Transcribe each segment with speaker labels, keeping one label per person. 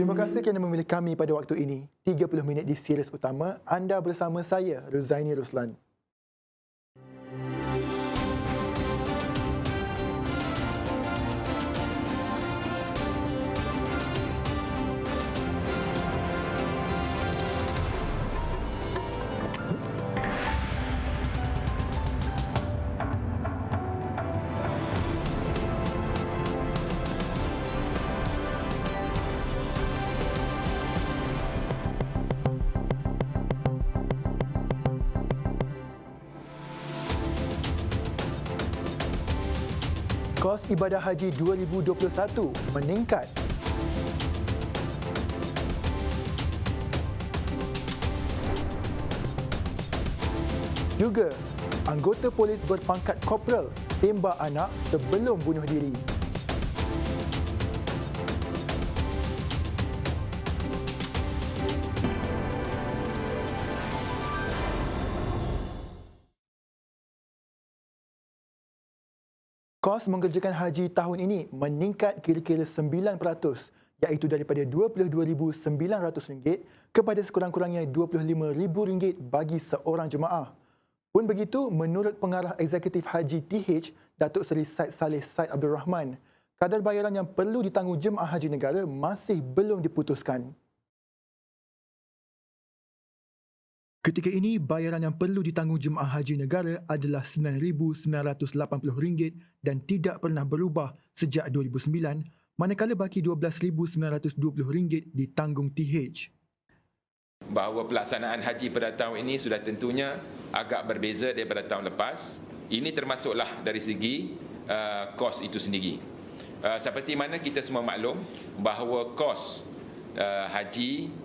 Speaker 1: Terima kasih kerana memilih kami pada waktu ini. 30 minit di series utama, anda bersama saya, Ruzaini Ruslan. Kos ibadah haji 2021 meningkat. Juga, anggota polis berpangkat korporal tembak anak sebelum bunuh diri. Kos mengerjakan haji tahun ini meningkat kira-kira 9%, iaitu daripada RM22,900 kepada sekurang-kurangnya RM25,000 bagi seorang jemaah. Pun begitu, menurut Pengarah Eksekutif Haji TH, Datuk Seri Said Saleh Said Abdul Rahman, kadar bayaran yang perlu ditanggung jemaah haji negara masih belum diputuskan. Ketika ini, bayaran yang perlu ditanggung jemaah haji negara adalah RM9,980 dan tidak pernah berubah sejak 2009, manakala baki RM12,920 ditanggung TH.
Speaker 2: Bahawa pelaksanaan haji pada tahun ini sudah tentunya agak berbeza daripada tahun lepas. Ini termasuklah dari segi kos itu sendiri. Seperti mana kita semua maklum bahawa kos haji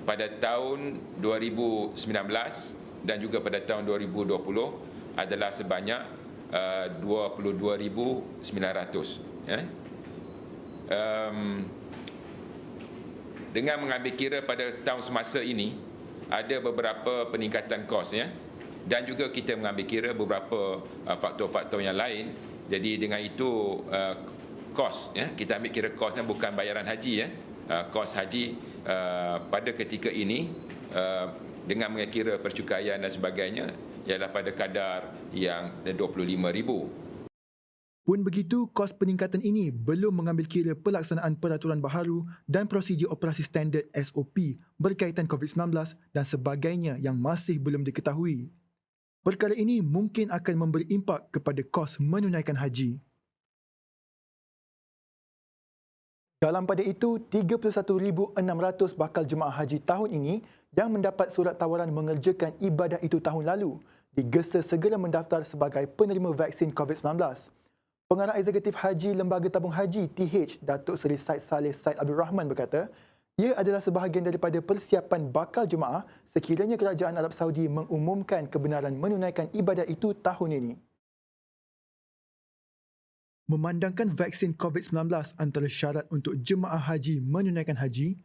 Speaker 2: pada tahun 2019 dan juga pada tahun 2020 adalah sebanyak 22,900. Dengan mengambil kira pada tahun semasa ini ada beberapa peningkatan kos, dan juga kita mengambil kira beberapa faktor-faktor yang lain. Jadi dengan itu kos, kita ambil kira kosnya bukan bayaran haji, kos haji pada ketika ini dengan mengikira percukaian dan sebagainya ialah pada kadar yang RM25,000.
Speaker 1: Pun begitu, kos peningkatan ini belum mengambil kira pelaksanaan peraturan baharu dan prosedur operasi standard SOP berkaitan COVID-19 dan sebagainya yang masih belum diketahui. Perkara ini mungkin akan memberi impak kepada kos menunaikan haji. Dalam pada itu, 31,600 bakal jemaah haji tahun ini yang mendapat surat tawaran mengerjakan ibadah itu tahun lalu digesa segera mendaftar sebagai penerima vaksin COVID-19. Pengarah Eksekutif Haji Lembaga Tabung Haji TH, Datuk Seri Said Saleh Said Abdul Rahman berkata, ia adalah sebahagian daripada persiapan bakal jemaah sekiranya Kerajaan Arab Saudi mengumumkan kebenaran menunaikan ibadah itu tahun ini. Memandangkan vaksin COVID-19 antara syarat untuk jemaah haji menunaikan haji,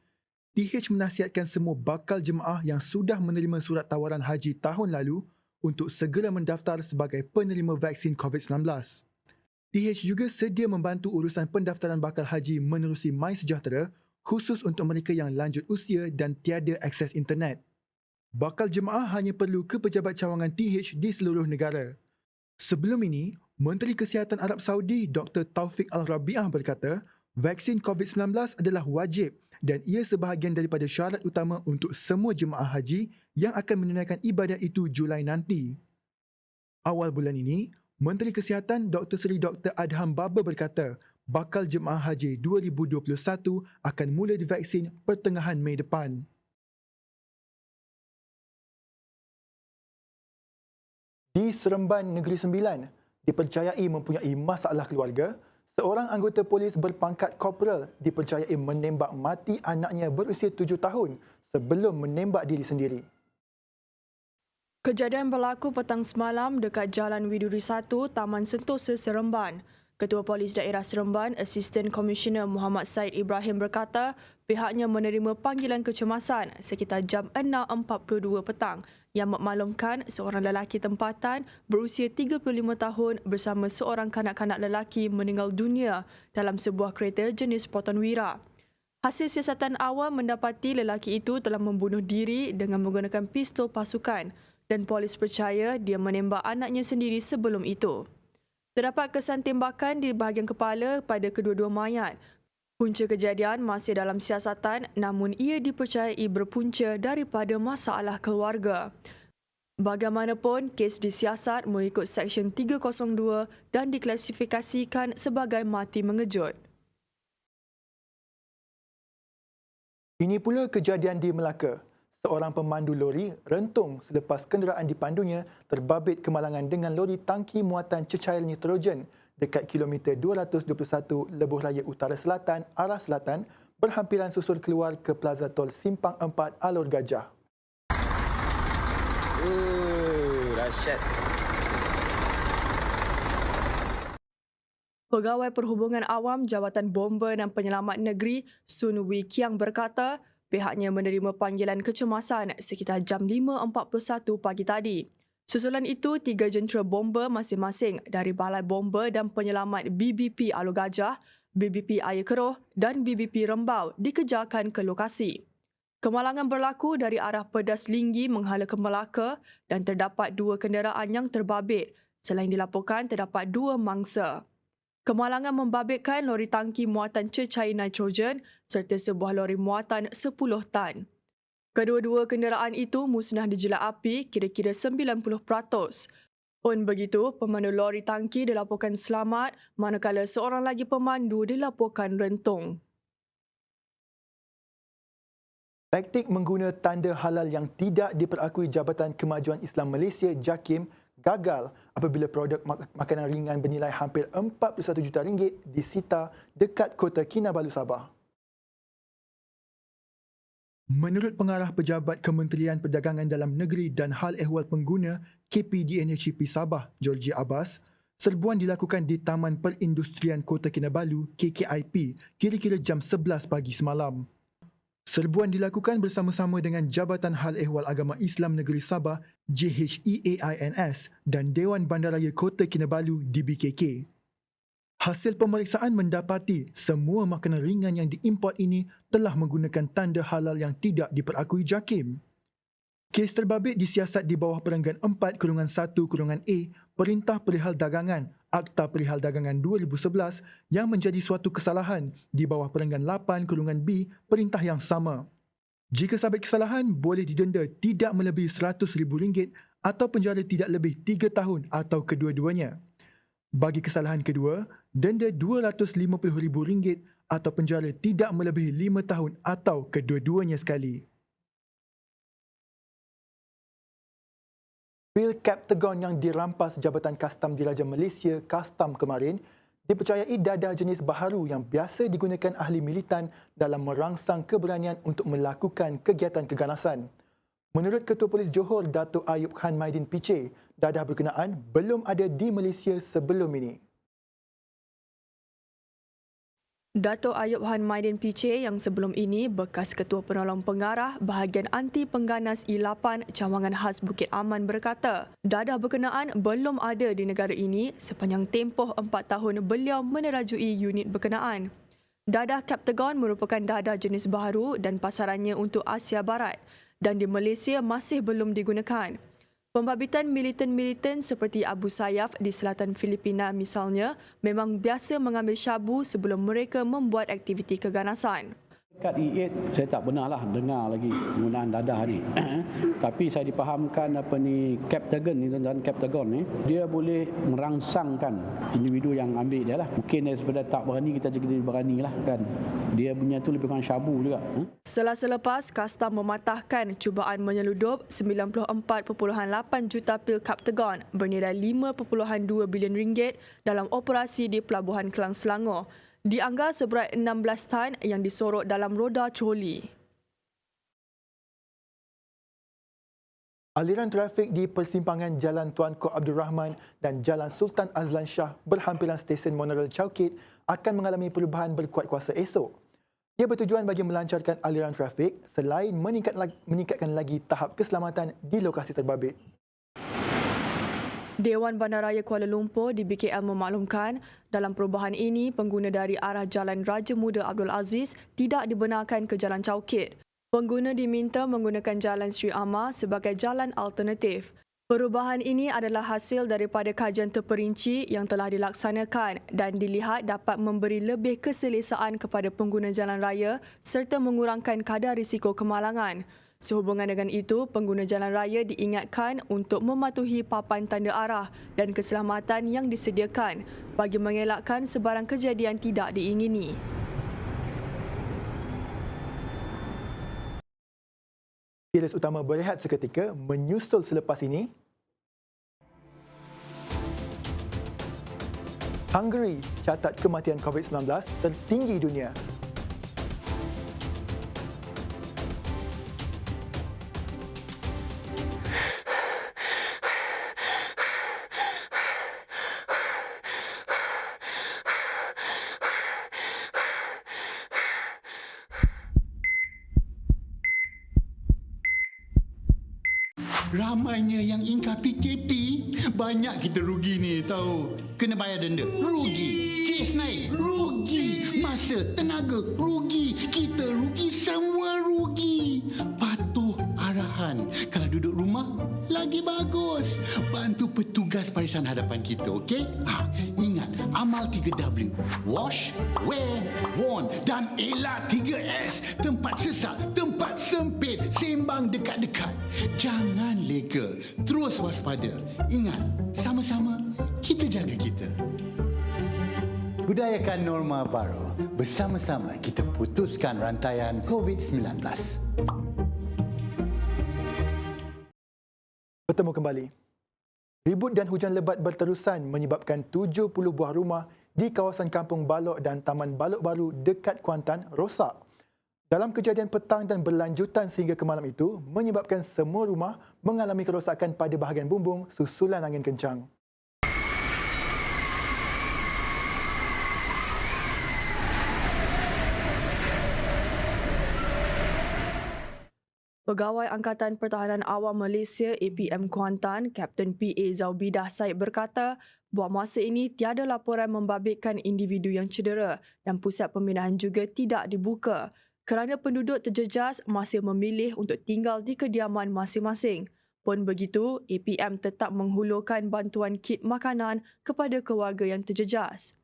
Speaker 1: TH menasihatkan semua bakal jemaah yang sudah menerima surat tawaran haji tahun lalu untuk segera mendaftar sebagai penerima vaksin COVID-19. TH juga sedia membantu urusan pendaftaran bakal haji menerusi MySejahtera khusus untuk mereka yang lanjut usia dan tiada akses internet. Bakal jemaah hanya perlu ke pejabat cawangan TH di seluruh negara. Sebelum ini, Menteri Kesihatan Arab Saudi Dr. Taufik Al-Rabi'ah berkata, vaksin COVID-19 adalah wajib dan ia sebahagian daripada syarat utama untuk semua jemaah haji yang akan menunaikan ibadah itu Julai nanti. Awal bulan ini, Menteri Kesihatan Dr. Seri Dr. Adham Baba berkata, bakal jemaah haji 2021 akan mula divaksin pertengahan Mei depan. Di Seremban Negeri Sembilan, dipercayai mempunyai masalah keluarga, seorang anggota polis berpangkat korporal dipercayai menembak mati anaknya berusia 7 tahun sebelum menembak diri sendiri.
Speaker 3: Kejadian berlaku petang semalam dekat Jalan Widuri 1, Taman Sentosa, Seremban. Ketua Polis Daerah Seremban, Asisten Komisioner Muhammad Said Ibrahim berkata, pihaknya menerima panggilan kecemasan sekitar jam 6.42 petang yang memaklumkan seorang lelaki tempatan berusia 35 tahun bersama seorang kanak-kanak lelaki meninggal dunia dalam sebuah kereta jenis Potonwira. Hasil siasatan awal mendapati lelaki itu telah membunuh diri dengan menggunakan pistol pasukan dan polis percaya dia menembak anaknya sendiri sebelum itu. Terdapat kesan tembakan di bahagian kepala pada kedua-dua mayat. Punca kejadian masih dalam siasatan namun ia dipercayai berpunca daripada masalah keluarga. Bagaimanapun, kes disiasat mengikut Seksyen 302 dan diklasifikasikan sebagai mati mengejut.
Speaker 1: Ini pula kejadian di Melaka. Seorang pemandu lori rentung selepas kenderaan dipandunya terbabit kemalangan dengan lori tangki muatan cecair nitrogen dekat kilometer 221 Lebuh Raya Utara Selatan, arah selatan, berhampiran susul keluar ke Plaza Tol Simpang 4 Alor Gajah.
Speaker 4: Dahsyat.
Speaker 3: Pegawai Perhubungan Awam Jabatan Bomba dan Penyelamat Negeri Sun Wee Kiang berkata pihaknya menerima panggilan kecemasan sekitar jam 5.41 pagi tadi. Susulan itu, 3 jentera bomba masing-masing dari Balai Bomba dan Penyelamat BBP Alor Gajah, BBP Air Keroh dan BBP Rembau dikejarkan ke lokasi. Kemalangan berlaku dari arah Pedas Linggi menghala ke Melaka dan terdapat 2 kenderaan yang terbabit. Selain dilaporkan terdapat 2 mangsa. Kemalangan membabitkan lori tangki muatan cecair nitrogen serta sebuah lori muatan 10 tan. Kedua-dua kenderaan itu musnah dijilat api kira-kira 90%. Pun begitu, pemandu lori tangki dilaporkan selamat manakala seorang lagi pemandu dilaporkan rentung.
Speaker 1: Taktik mengguna tanda halal yang tidak diperakui Jabatan Kemajuan Islam Malaysia JAKIM gagal apabila produk makanan ringan bernilai hampir RM41 juta disita dekat Kota Kinabalu, Sabah. Menurut pengarah Pejabat Kementerian Perdagangan Dalam Negeri dan Hal Ehwal Pengguna KPDNHCP Sabah, Georgie Abbas, serbuan dilakukan di Taman Perindustrian Kota Kinabalu KKIP kira-kira jam 11 pagi semalam. Serbuan dilakukan bersama-sama dengan Jabatan Hal Ehwal Agama Islam Negeri Sabah JHEAINS dan Dewan Bandaraya Kota Kinabalu DBKK. Hasil pemeriksaan mendapati semua makanan ringan yang diimport ini telah menggunakan tanda halal yang tidak diperakui JAKIM. Kes terbabit disiasat di bawah Perenggan 4-1-A Perintah Perihal Dagangan Akta Perihal Dagangan 2011 yang menjadi suatu kesalahan di bawah Perenggan 8-B Perintah yang sama. Jika sabit kesalahan, boleh didenda tidak melebihi RM100,000 atau penjara tidak lebih 3 tahun atau kedua-duanya. Bagi kesalahan kedua, denda RM250,000 atau penjara tidak melebihi 5 tahun atau kedua-duanya sekali. Pil Captagon yang dirampas Jabatan Kastam Diraja Malaysia Kastam kemarin dipercayai dadah jenis baharu yang biasa digunakan ahli militan dalam merangsang keberanian untuk melakukan kegiatan keganasan. Menurut Ketua Polis Johor Dato' Ayub Khan Maidin Piche, dadah berkenaan belum ada di Malaysia sebelum ini.
Speaker 3: Dato' Ayub Khan Maidin Piche yang sebelum ini bekas Ketua Penolong Pengarah Bahagian Anti Pengganas I8 Cawangan Khas Bukit Aman berkata, dadah berkenaan belum ada di negara ini sepanjang tempoh 4 tahun beliau menerajui unit berkenaan. Dadah Captagon merupakan dadah jenis baharu dan pasarannya untuk Asia Barat dan di Malaysia masih belum digunakan. Pembabitan militan-militan seperti Abu Sayyaf di selatan Filipina misalnya memang biasa mengambil syabu sebelum mereka membuat aktiviti keganasan.
Speaker 5: Dekat E8 saya tak pernah lah dengar lagi penggunaan dadah ni. Tapi saya dipahamkan Captagon ni, tuan-tuan, Captagon ni dia boleh merangsangkan individu yang ambil dia lah. Mungkin daripada tak berani kita jadi berani lah kan. Dia punya tu lebih kurang syabu juga.
Speaker 3: Selasa lepas, Kastam mematahkan cubaan menyeludup 94.8 juta pil Captagon bernilai RM5.2 bilion dalam operasi di Pelabuhan Kelang Selangor. Dianggar seberat 16 tan yang disorok dalam roda troli.
Speaker 1: Aliran trafik di persimpangan Jalan Tuanku Abdul Rahman dan Jalan Sultan Azlan Shah berhampiran stesen monorail Chowkit akan mengalami perubahan berkuat kuasa esok. Ia bertujuan bagi melancarkan aliran trafik selain meningkatkan lagi tahap keselamatan di lokasi terbabit.
Speaker 3: Dewan Bandaraya Kuala Lumpur di BKL memaklumkan dalam perubahan ini pengguna dari arah Jalan Raja Muda Abdul Aziz tidak dibenarkan ke Jalan Caukit. Pengguna diminta menggunakan Jalan Sri Amar sebagai jalan alternatif. Perubahan ini adalah hasil daripada kajian terperinci yang telah dilaksanakan dan dilihat dapat memberi lebih keselesaan kepada pengguna jalan raya serta mengurangkan kadar risiko kemalangan. Sehubungan dengan itu, pengguna jalan raya diingatkan untuk mematuhi papan tanda arah dan keselamatan yang disediakan bagi mengelakkan sebarang kejadian tidak diingini.
Speaker 1: Series utama berehat seketika menyusul selepas ini. Hungary catat kematian COVID-19 tertinggi dunia.
Speaker 6: Ramainya yang ingkar PKP, banyak kita rugi ni tahu. Kena bayar denda, rugi. Kes naik, rugi. Masa, tenaga, rugi. Kita rugi, semua rugi. Patuh arahan. Kalau duduk rumah, lagi bagus. Bantu petugas barisan hadapan kita, okey? Ingat, amal 3W. Wash, wear, warn. Dan elak 3S. Tempat sesak, tempat sempit, sembang dekat-dekat. Jangan leka, terus waspada. Ingat, sama-sama kita jaga kita.
Speaker 7: Budayakan norma baru. Bersama-sama kita putuskan rantaian COVID-19.
Speaker 1: Bertemu kembali. Ribut dan hujan lebat berterusan menyebabkan 70 buah rumah di kawasan Kampung Balok dan Taman Balok Baru dekat Kuantan rosak. Dalam kejadian petang dan berlanjutan sehingga ke malam itu, menyebabkan semua rumah mengalami kerosakan pada bahagian bumbung susulan angin kencang.
Speaker 3: Pegawai Angkatan Pertahanan Awam Malaysia APM Kuantan, Kapten PA Zaubidah Said berkata, buat masa ini tiada laporan membabitkan individu yang cedera dan pusat pembinaan juga tidak dibuka kerana penduduk terjejas masih memilih untuk tinggal di kediaman masing-masing. Pun begitu, APM tetap menghulurkan bantuan kit makanan kepada keluarga yang terjejas.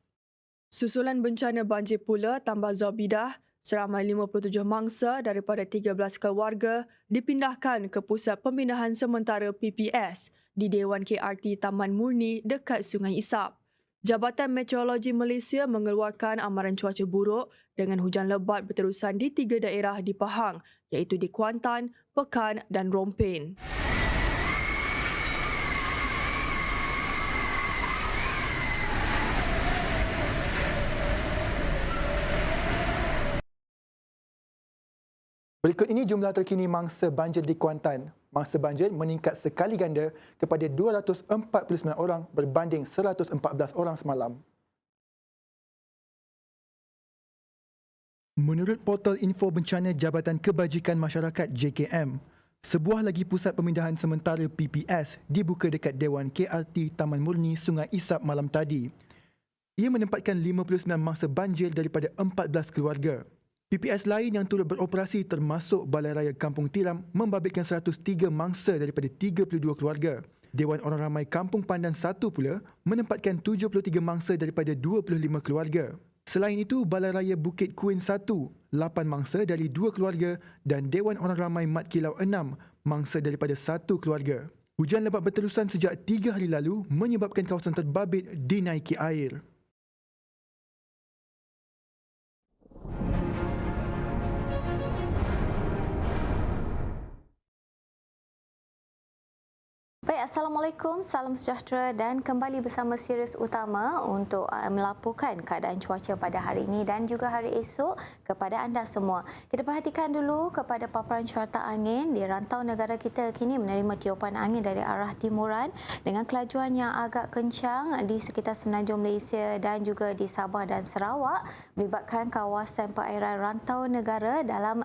Speaker 3: Susulan bencana banjir pula, tambah Zaubidah, seramai 57 mangsa daripada 13 keluarga dipindahkan ke Pusat Pembinaan Sementara PPS di Dewan KRT Taman Murni dekat Sungai Isap. Jabatan Meteorologi Malaysia mengeluarkan amaran cuaca buruk dengan hujan lebat berterusan di 3 daerah di Pahang iaitu di Kuantan, Pekan dan Rompin.
Speaker 1: Berikut ini jumlah terkini mangsa banjir di Kuantan. Mangsa banjir meningkat sekali ganda kepada 249 orang berbanding 114 orang semalam. Menurut portal info bencana Jabatan Kebajikan Masyarakat JKM, sebuah lagi pusat pemindahan sementara PPS dibuka dekat Dewan KRT Taman Murni Sungai Isap malam tadi. Ia menempatkan 59 mangsa banjir daripada 14 keluarga. PPS lain yang turut beroperasi termasuk Balai Raya Kampung Tiram membabitkan 103 mangsa daripada 32 keluarga. Dewan Orang Ramai Kampung Pandan 1 pula menempatkan 73 mangsa daripada 25 keluarga. Selain itu, Balai Raya Bukit Kuin 1, 8 mangsa dari 2 keluarga dan Dewan Orang Ramai Mat Kilau 6, mangsa daripada 1 keluarga. Hujan lebat berterusan sejak 3 hari lalu menyebabkan kawasan terbabit dinaiki air.
Speaker 8: Baik, Assalamualaikum, salam sejahtera dan kembali bersama series utama untuk melaporkan keadaan cuaca pada hari ini dan juga hari esok kepada anda semua. Kita perhatikan dulu kepada paparan carta angin di rantau negara kita kini menerima tiupan angin dari arah timuran dengan kelajuan yang agak kencang di sekitar semenanjung Malaysia dan juga di Sabah dan Sarawak melibatkan kawasan perairan rantau negara dalam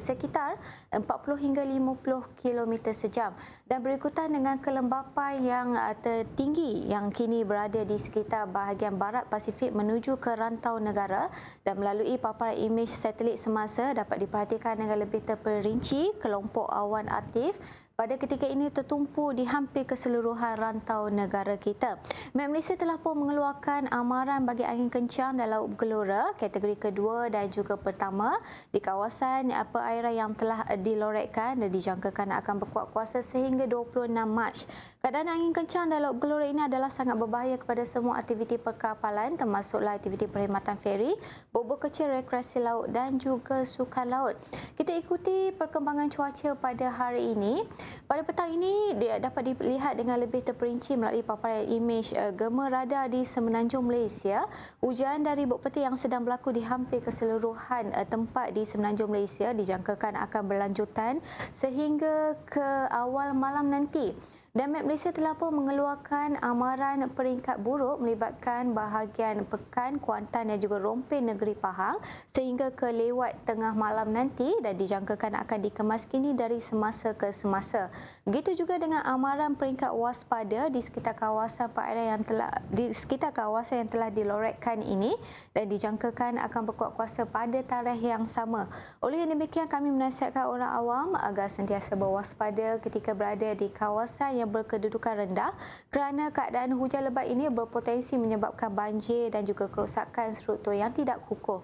Speaker 8: sekitar 40 hingga 50 km sejam. Dan berikutan dengan kelembapan yang tertinggi yang kini berada di sekitar bahagian barat Pasifik menuju ke rantau negara, dan melalui paparan imej satelit semasa dapat diperhatikan dengan lebih terperinci kelompok awan aktif pada ketika ini tertumpu di hampir keseluruhan rantau negara kita. Met Malaysia telah pun mengeluarkan amaran bagi angin kencang dan laut bergelora kategori kedua dan juga pertama di kawasan perairan yang telah dilorekkan dan dijangkakan akan berkuat kuasa sehingga 26 Mac. Keadaan angin kencang dan laut bergelora ini adalah sangat berbahaya kepada semua aktiviti perkapalan, termasuklah aktiviti perkhidmatan feri, bot-bot kecil, rekreasi laut dan juga sukan laut. Kita ikuti perkembangan cuaca pada hari ini. Pada petang ini dapat dilihat dengan lebih terperinci melalui paparan imej gema radar di Semenanjung Malaysia. Hujan dari bot peti yang sedang berlaku di hampir keseluruhan tempat di Semenanjung Malaysia dijangkakan akan berlanjutan sehingga ke awal malam nanti. Dan Met Malaysia telah pun mengeluarkan amaran peringkat buruk melibatkan bahagian Pekan, Kuantan dan juga Rompin Negeri Pahang sehingga ke lewat tengah malam nanti dan dijangkakan akan dikemaskini dari semasa ke semasa. Begitu juga dengan amaran peringkat waspada di sekitar kawasan perairan yang telah dilorekkan ini dan dijangkakan akan berkuat kuasa pada tarikh yang sama. Oleh yang demikian, kami menasihatkan orang awam agar sentiasa berwaspada ketika berada di kawasan yang berkedudukan rendah kerana keadaan hujan lebat ini berpotensi menyebabkan banjir dan juga kerosakan struktur yang tidak kukuh.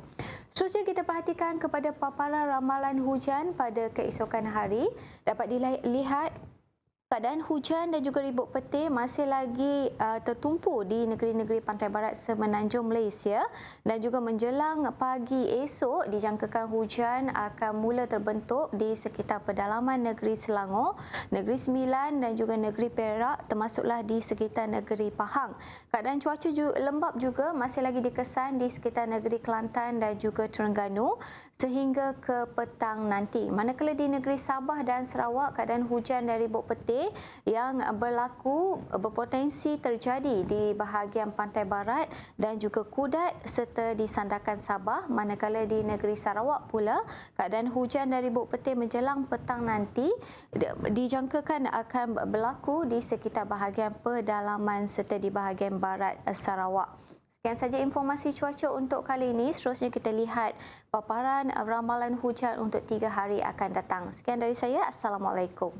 Speaker 8: Seterusnya kita perhatikan kepada paparan ramalan hujan pada keesokan hari. Dapat dilihat keadaan hujan dan juga ribut petir masih lagi tertumpu di negeri-negeri pantai barat Semenanjung Malaysia dan juga menjelang pagi esok dijangkakan hujan akan mula terbentuk di sekitar pedalaman negeri Selangor, negeri Sembilan dan juga negeri Perak, termasuklah di sekitar negeri Pahang. Keadaan cuaca lembap juga masih lagi dikesan di sekitar negeri Kelantan dan juga Terengganu sehingga ke petang nanti. Manakala di negeri Sabah dan Sarawak, keadaan hujan dan ribut petir yang berlaku berpotensi terjadi di bahagian pantai barat dan juga Kudat serta di Sandakan Sabah. Manakala di negeri Sarawak pula, keadaan hujan dan ribut petir menjelang petang nanti dijangkakan akan berlaku di sekitar bahagian pedalaman serta di bahagian barat Sarawak. Sekian saja informasi cuaca untuk kali ini. Seterusnya kita lihat paparan ramalan hujan untuk 3 hari akan datang. Sekian dari saya. Assalamualaikum.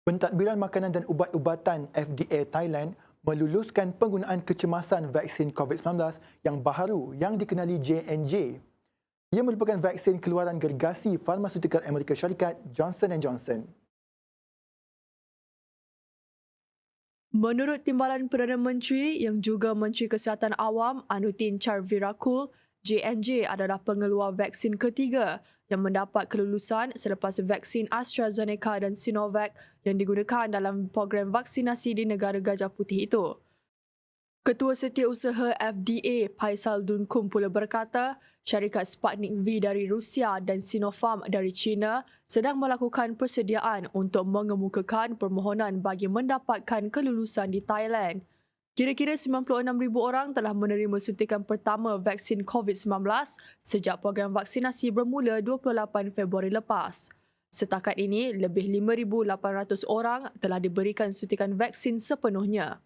Speaker 1: Pentadbiran Makanan dan Ubat-ubatan FDA Thailand meluluskan penggunaan kecemasan vaksin COVID-19 yang baharu yang dikenali J&J. Ia merupakan vaksin keluaran gergasi farmaseutikal Amerika Syarikat Johnson & Johnson.
Speaker 3: Menurut Timbalan Perdana Menteri yang juga Menteri Kesihatan Awam Anutin Charnvirakul, J&J adalah pengeluar vaksin ketiga yang mendapat kelulusan selepas vaksin AstraZeneca dan Sinovac yang digunakan dalam program vaksinasi di negara Gajah Putih itu. Ketua Setiausaha FDA Faisal Dunkum pula berkata, syarikat Sputnik V dari Rusia dan Sinopharm dari China sedang melakukan persediaan untuk mengemukakan permohonan bagi mendapatkan kelulusan di Thailand. Kira-kira 96,000 orang telah menerima suntikan pertama vaksin COVID-19 sejak program vaksinasi bermula 28 Februari lepas. Setakat ini, lebih 5,800 orang telah diberikan suntikan vaksin sepenuhnya.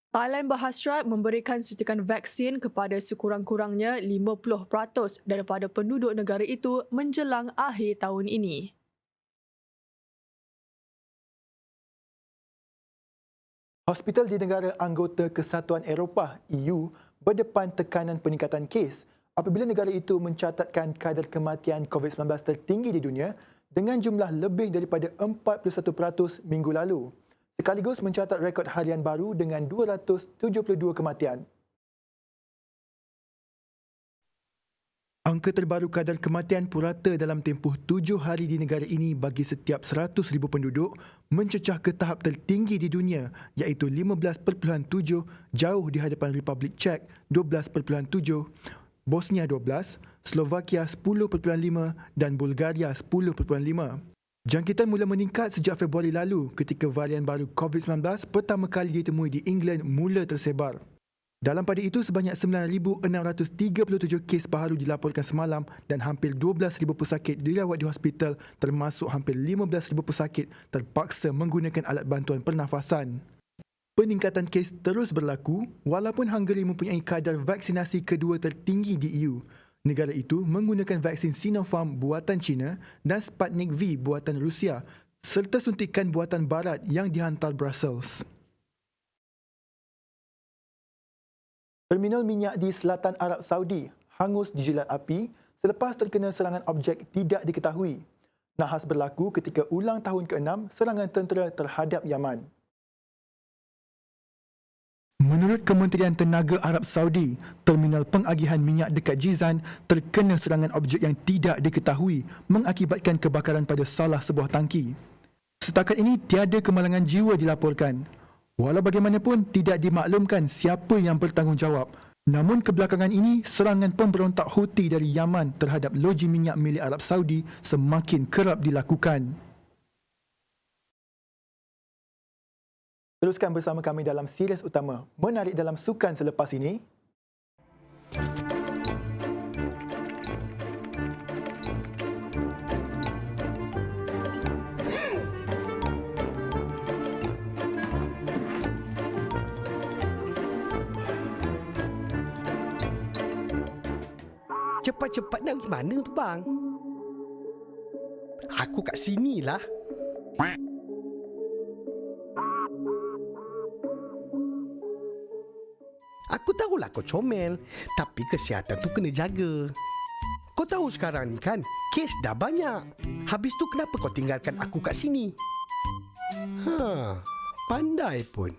Speaker 3: Thailand berhasrat memberikan suntikan vaksin kepada sekurang-kurangnya 50% daripada penduduk negara itu menjelang akhir tahun ini.
Speaker 1: Hospital di negara anggota Kesatuan Eropah EU berdepan tekanan peningkatan kes apabila negara itu mencatatkan kadar kematian COVID-19 tertinggi di dunia dengan jumlah lebih daripada 41% minggu lalu, sekaligus mencatat rekod harian baru dengan 272 kematian. Angka terbaru kadar kematian purata dalam tempoh 7 hari di negara ini bagi setiap 100,000 penduduk mencecah ke tahap tertinggi di dunia iaitu 15.7 jauh di hadapan Republik Czech 12.7, Bosnia 12, Slovakia 10.5 dan Bulgaria 10.5. Jangkitan mula meningkat sejak Februari lalu ketika varian baru COVID-19 pertama kali ditemui di England mula tersebar. Dalam pada itu, sebanyak 9,637 kes baru dilaporkan semalam dan hampir 12,000 pesakit dirawat di hospital termasuk hampir 15,000 pesakit terpaksa menggunakan alat bantuan pernafasan. Peningkatan kes terus berlaku walaupun Hungary mempunyai kadar vaksinasi kedua tertinggi di EU. Negara itu menggunakan vaksin Sinopharm buatan China dan Sputnik V buatan Rusia serta suntikan buatan barat yang dihantar Brussels. Terminal minyak di selatan Arab Saudi hangus dijilat api selepas terkena serangan objek tidak diketahui. Nahas berlaku ketika ulang tahun ke-6 serangan tentera terhadap Yaman. Menurut Kementerian Tenaga Arab Saudi, terminal pengagihan minyak dekat Jizan terkena serangan objek yang tidak diketahui mengakibatkan kebakaran pada salah sebuah tangki. Setakat ini tiada kemalangan jiwa dilaporkan. Walau bagaimanapun tidak dimaklumkan siapa yang bertanggungjawab. Namun kebelakangan ini, serangan pemberontak Houthi dari Yaman terhadap loji minyak milik Arab Saudi semakin kerap dilakukan. Teruskan bersama kami dalam series utama Menarik dalam Sukan selepas ini.
Speaker 9: Cepat-cepat nak pergi mana tu bang? Aku kat sini lah. Aku tahulah kau comel, tapi kesihatan tu kena jaga. Kau tahu sekarang ni kan, kes dah banyak. Habis tu kenapa kau tinggalkan aku kat sini? Pandai pun.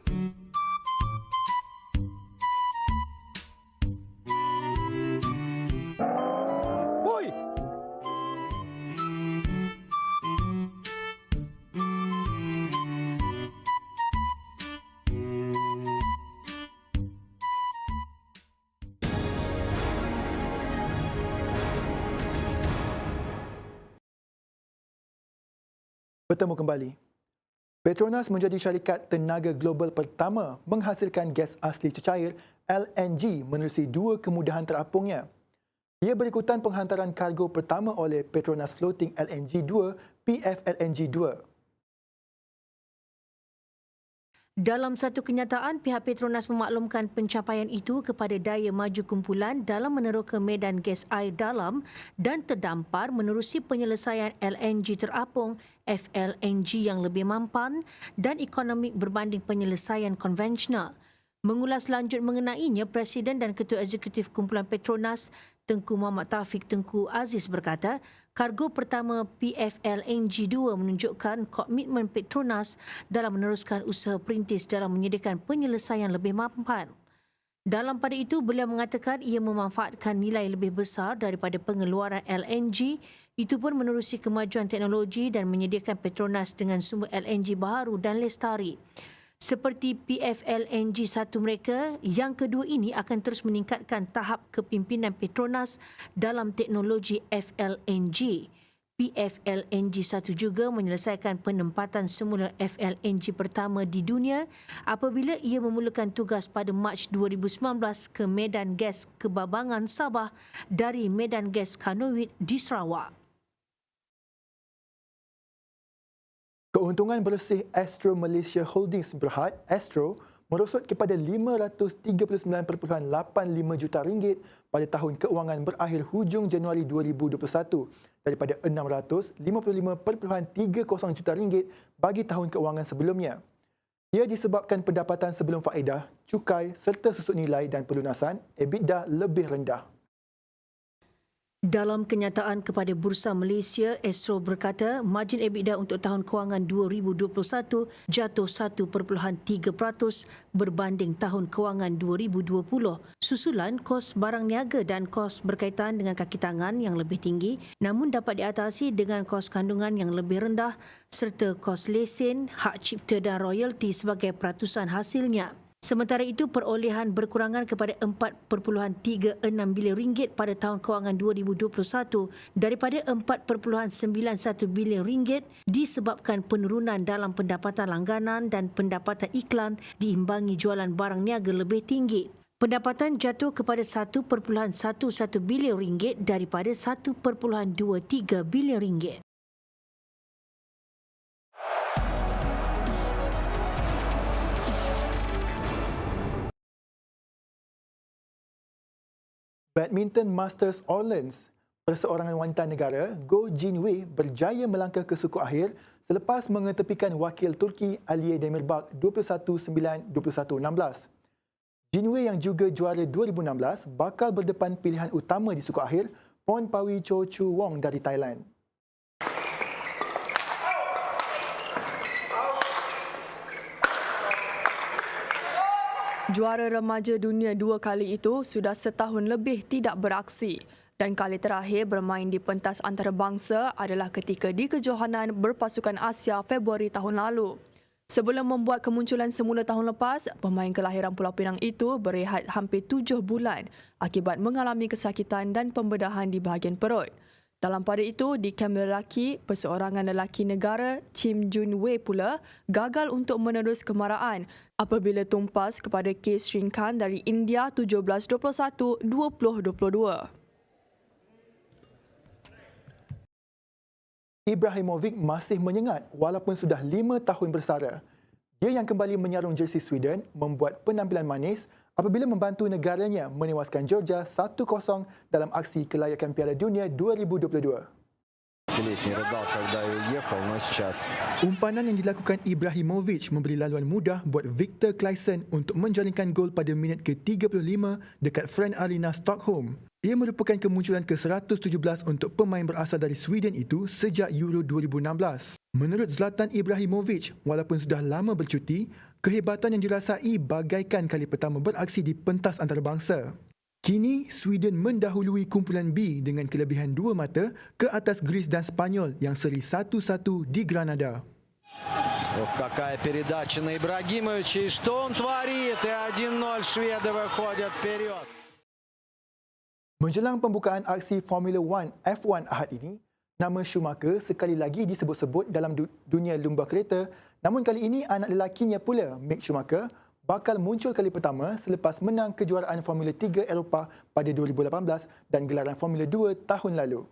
Speaker 1: Bertemu kembali. Petronas menjadi syarikat tenaga global pertama menghasilkan gas asli cecair LNG menerusi 2 kemudahan terapungnya. Ia berikutan penghantaran kargo pertama oleh Petronas Floating LNG 2 PFLNG 2.
Speaker 10: Dalam satu kenyataan, pihak Petronas memaklumkan pencapaian itu kepada daya maju kumpulan dalam meneroka medan gas air dalam dan terdampar menerusi penyelesaian LNG terapung FLNG yang lebih mampan dan ekonomik berbanding penyelesaian konvensional. Mengulas lanjut mengenainya, Presiden dan Ketua Eksekutif Kumpulan Petronas Tengku Muhammad Taufik Tengku Aziz berkata, kargo pertama PFLNG2 menunjukkan komitmen Petronas dalam meneruskan usaha perintis dalam menyediakan penyelesaian lebih mampan. Dalam pada itu, beliau mengatakan ia memanfaatkan nilai lebih besar daripada pengeluaran LNG, itu pun menerusi kemajuan teknologi dan menyediakan Petronas dengan sumber LNG baharu dan lestari. Seperti PFLNG1 mereka, yang kedua ini akan terus meningkatkan tahap kepimpinan Petronas dalam teknologi FLNG. PFLNG1 juga menyelesaikan penempatan semula FLNG pertama di dunia apabila ia memulakan tugas pada Mac 2019 ke Medan Gas Kebabangan Sabah dari Medan Gas Kanowit di Sarawak.
Speaker 1: Keuntungan bersih Astro Malaysia Holdings Berhad, Astro, merosot kepada RM539.85 juta pada tahun keuangan berakhir hujung Januari 2021 daripada RM655.30 juta bagi tahun keuangan sebelumnya. Ia disebabkan pendapatan sebelum faedah, cukai serta susut nilai dan pelunasan EBITDA lebih rendah.
Speaker 10: Dalam kenyataan kepada Bursa Malaysia, Astro berkata margin EBITDA untuk tahun kewangan 2021 jatuh 1.3% berbanding tahun kewangan 2020. Susulan kos barang niaga dan kos berkaitan dengan kaki tangan yang lebih tinggi namun dapat diatasi dengan kos kandungan yang lebih rendah serta kos lesen, hak cipta dan royalti sebagai peratusan hasilnya. Sementara itu, perolehan berkurangan kepada RM4.36 bilion pada tahun kewangan 2021 daripada RM4.91 bilion disebabkan penurunan dalam pendapatan langganan dan pendapatan iklan diimbangi jualan barang niaga lebih tinggi. Pendapatan jatuh kepada RM1.11 bilion daripada RM1.23 bilion.
Speaker 1: Badminton Masters Orleans, perseorangan wanita negara Go Jinwei berjaya melangkah ke suku akhir selepas mengetepikan wakil Turki Aliye Demirbag 21-9, 21-16. Jinwei yang juga juara 2016 bakal berdepan pilihan utama di suku akhir Pornpawi Cho Chu Wong dari Thailand.
Speaker 3: Juara remaja dunia 2 kali itu sudah setahun lebih tidak beraksi dan kali terakhir bermain di pentas antarabangsa adalah ketika di kejohanan berpasukan Asia Februari tahun lalu. Sebelum membuat kemunculan semula tahun lepas, pemain kelahiran Pulau Pinang itu berehat hampir 7 bulan akibat mengalami kesakitan dan pembedahan di bahagian perut. Dalam pada itu, di kem lelaki, perseorangan lelaki negara Chim Jun Wei pula gagal untuk menerus kemarahan apabila tumpas kepada kes ringkan dari India 17-21, 20-22.
Speaker 1: Ibrahimovic masih menyengat walaupun sudah 5 tahun bersara. Dia yang kembali menyarung jersey Sweden membuat penampilan manis apabila membantu negaranya menewaskan Georgia 1-0 dalam aksi kelayakan Piala Dunia 2022. Umpanan yang dilakukan Ibrahimovic memberi laluan mudah buat Victor Claesson untuk menjaringkan gol pada minit ke-35 dekat Friend Arena Stockholm. Ia merupakan kemunculan ke-117 untuk pemain berasal dari Sweden itu sejak Euro 2016. Menurut Zlatan Ibrahimovic, walaupun sudah lama bercuti, kehebatan yang dirasai bagaikan kali pertama beraksi di pentas antarabangsa. Kini, Sweden mendahului kumpulan B dengan kelebihan 2 mata ke atas Greece dan Spanyol yang seri 1-1 di Granada.
Speaker 11: Вот какая передача на Ибрагимовича, и что он творит, и 1-0 шведы выходят вперед.
Speaker 1: Menjelang pembukaan aksi Formula One F1 Ahad ini, nama Schumacher sekali lagi disebut-sebut dalam dunia lumba kereta, namun kali ini anak lelakinya pula, Mick Schumacher, bakal muncul kali pertama selepas menang kejuaraan Formula 3 Eropah pada 2018 dan gelaran Formula 2 tahun lalu.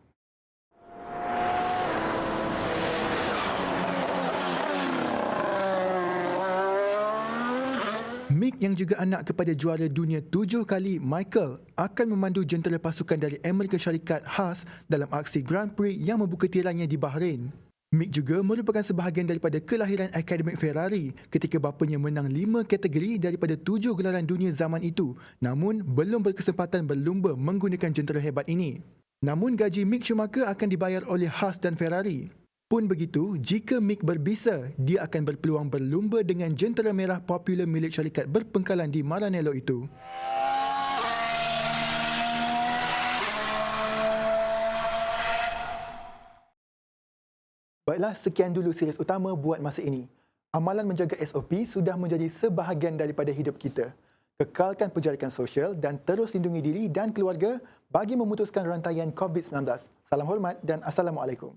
Speaker 1: Mick yang juga anak kepada juara dunia 7 kali Michael akan memandu jentera pasukan dari Amerika Syarikat Haas dalam aksi Grand Prix yang membuka tirainya di Bahrain. Mick juga merupakan sebahagian daripada kelahiran akademik Ferrari ketika bapanya menang 5 kategori daripada 7 gelaran dunia zaman itu, namun belum berkesempatan berlumba menggunakan jentera hebat ini. Namun gaji Mick Schumacher akan dibayar oleh Haas dan Ferrari. Pun begitu, jika Mick berbisa, dia akan berpeluang berlumba dengan jentera merah popular milik syarikat berpengkalan di Maranello itu. Baiklah, sekian dulu series utama buat masa ini. Amalan menjaga SOP sudah menjadi sebahagian daripada hidup kita. Kekalkan penjarakan sosial dan terus lindungi diri dan keluarga bagi memutuskan rantaian COVID-19. Salam hormat dan Assalamualaikum.